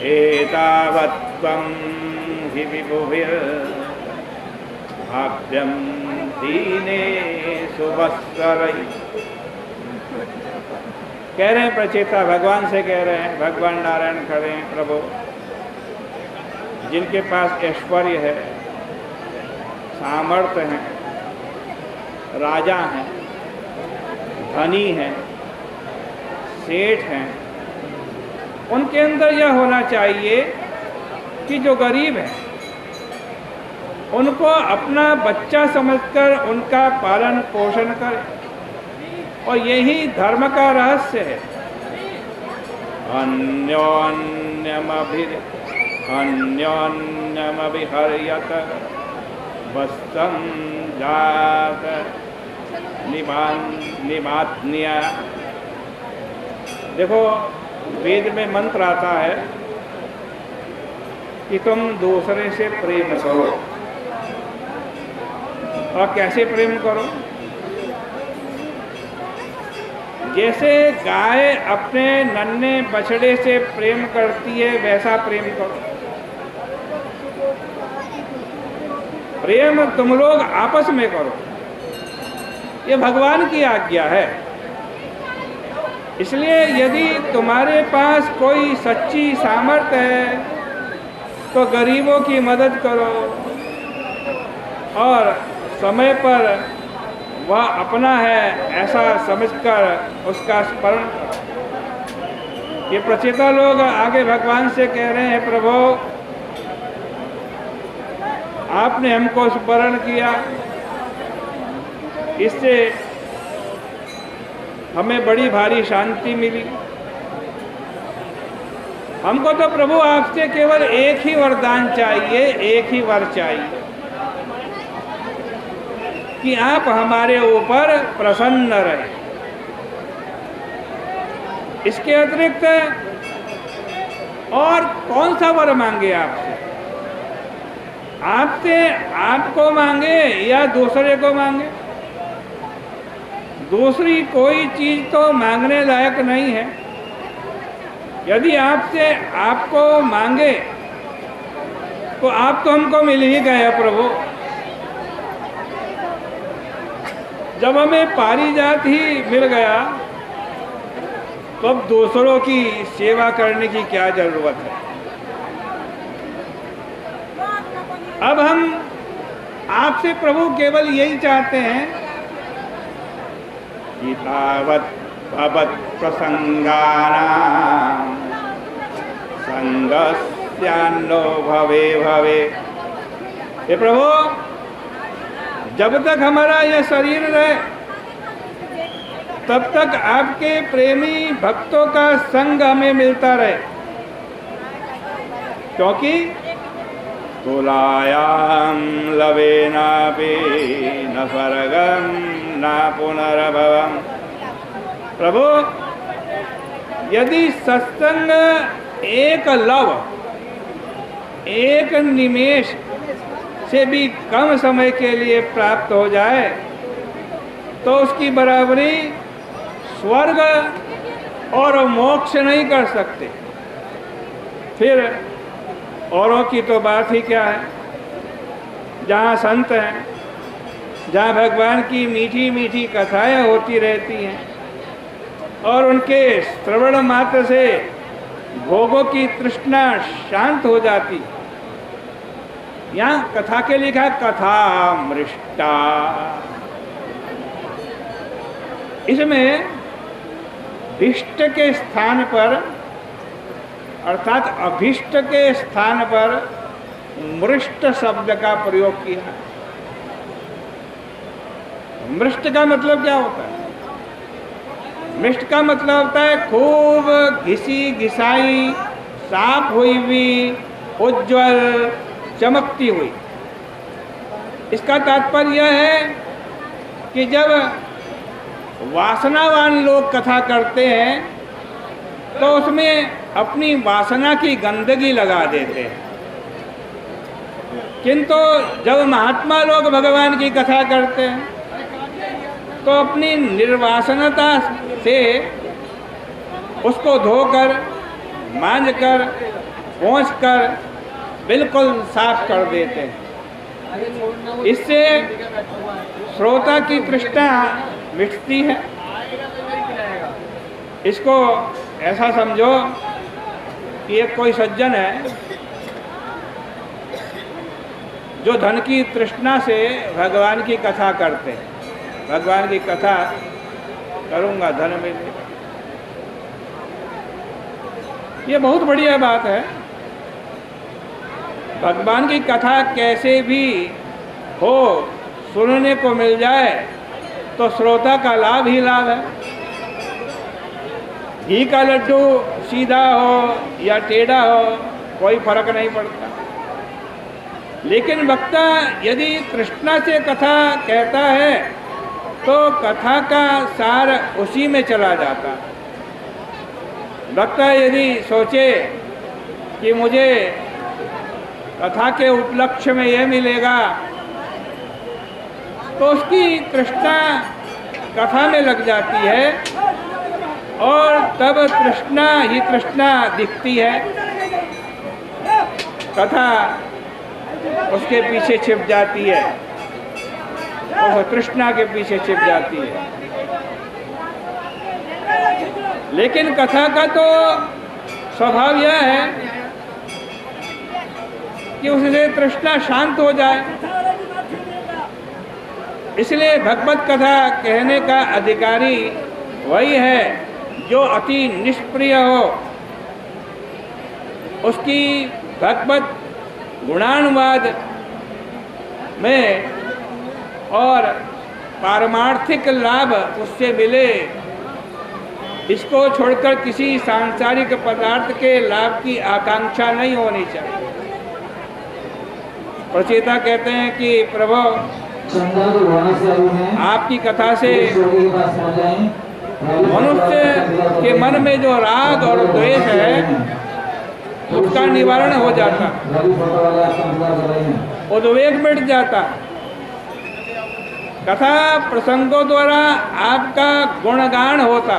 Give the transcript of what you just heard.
एतावत्त्वं हि विभुभिर्भाव्यं दीनेषु वत्सरैः। कह रहे हैं प्रचेता, भगवान से कह रहे हैं, भगवान नारायण खड़े हैं, प्रभु जिनके पास ऐश्वर्य है, सामर्थ्य है, राजा हैं, धनी हैं, सेठ हैं, उनके अंदर यह होना चाहिए कि जो गरीब है उनको अपना बच्चा समझकर उनका पालन पोषण करे, और यही धर्म का रहस्य है। अन्योन्यमभिहर्यत वस्तं जात निमात्न्या। देखो, वेद में मंत्र आता है कि तुम दूसरे से प्रेम करो, और कैसे प्रेम करो? जैसे गाय अपने नन्हे बछड़े से प्रेम करती है, वैसा प्रेम करो। प्रेम तुम लोग आपस में करो, ये भगवान की आज्ञा है। इसलिए यदि तुम्हारे पास कोई सच्ची सामर्थ्य है तो गरीबों की मदद करो, और समय पर वह अपना है ऐसा समझकर उसका स्मरण करो। ये प्रचेता लोग आगे भगवान से कह रहे हैं, प्रभु आपने हमको स्मरण किया, इससे हमें बड़ी भारी शांति मिली। हमको तो प्रभु आपसे केवल एक ही वरदान चाहिए, एक ही वर चाहिए कि आप हमारे ऊपर प्रसन्न रहे। इसके अतिरिक्त और कौन सा वर मांगे आपसे? आपसे आपको मांगे या दूसरे को मांगे? दूसरी कोई चीज तो मांगने लायक नहीं है। यदि आपसे आपको मांगे तो आप तो हमको मिल ही गए प्रभु। जब हमें पारिजात ही मिल गया तो अब दूसरों की सेवा करने की क्या जरूरत है? अब हम आपसे प्रभु केवल यही चाहते हैं कि तावत् भवत् प्रसंगानां संगस्यान्नो भवे भवे। हे प्रभु, जब तक हमारा यह शरीर रहे तब तक आपके प्रेमी भक्तों का संग हमें मिलता रहे, क्योंकि तुलायां लवेनापि न स्वर्गं न पुनर्भवम्। प्रभु, यदि सत्संग एक लव, एक निमेष से भी कम समय के लिए प्राप्त हो जाए तो उसकी बराबरी स्वर्ग और मोक्ष नहीं कर सकते। फिर औरों की तो बात ही क्या है। जहाँ संत हैं, जहाँ भगवान की मीठी मीठी कथाएं होती रहती हैं और उनके श्रवण मात्र से भोगों की तृष्णा शांत हो जाती। यहाँ कथा के लिखा कथा मृष्टा, इसमें इष्ट के स्थान पर अर्थात अभिष्ट के स्थान पर मृष्ट शब्द का प्रयोग किया। मृष्ट का मतलब क्या होता है? मृष्ट का मतलब होता है खूब घिसी घिसाई, साफ हुई हुई, उज्ज्वल, चमकती हुई। इसका तात्पर्य यह है कि जब वासनावान लोग कथा करते हैं तो उसमें अपनी वासना की गंदगी लगा देते हैं, किंतु जब महात्मा लोग भगवान की कथा करते हैं तो अपनी निर्वासनता से उसको धोकर, मांझकर पहुंचकर बिल्कुल साफ कर देते हैं। इससे श्रोता की तृष्णा मिटती है। इसको ऐसा समझो कि एक कोई सज्जन है जो धन की तृष्णा से भगवान की कथा करते हैं। भगवान की कथा करूँगा धन मिलेगा, ये बहुत बढ़िया बात है। भगवान की कथा कैसे भी हो सुनने को मिल जाए तो श्रोता का लाभ ही लाभ है। घी का लड्डू सीधा हो या टेढ़ा हो कोई फर्क नहीं पड़ता, लेकिन वक्ता यदि तृष्णा से कथा कहता है तो कथा का सार उसी में चला जाता। वक्ता यदि सोचे कि मुझे कथा के उपलक्ष्य में यह मिलेगा तो उसकी तृष्णा कथा में लग जाती है और तब तृष्णा ही तृष्णा दिखती है। कथा उसके पीछे छिप जाती है, और तृष्णा के पीछे छिप जाती है। लेकिन कथा का तो स्वभाव यह है कि उससे तृष्णा शांत हो जाए। इसलिए भगवत कथा कहने का अधिकारी वही है जो अति निष्प्रिय हो, उसकी भगवत गुणानुवाद में और पारमार्थिक लाभ उससे मिले, इसको छोड़कर किसी सांसारिक पदार्थ के लाभ की आकांक्षा नहीं होनी चाहिए। प्रचेता कहते हैं कि प्रभु आपकी कथा से मनुष्य के मन में जो राग और द्वेष है उसका निवारण हो जाता, उद्वेग मिट जाता। कथा प्रसंगों द्वारा आपका गुणगान होता।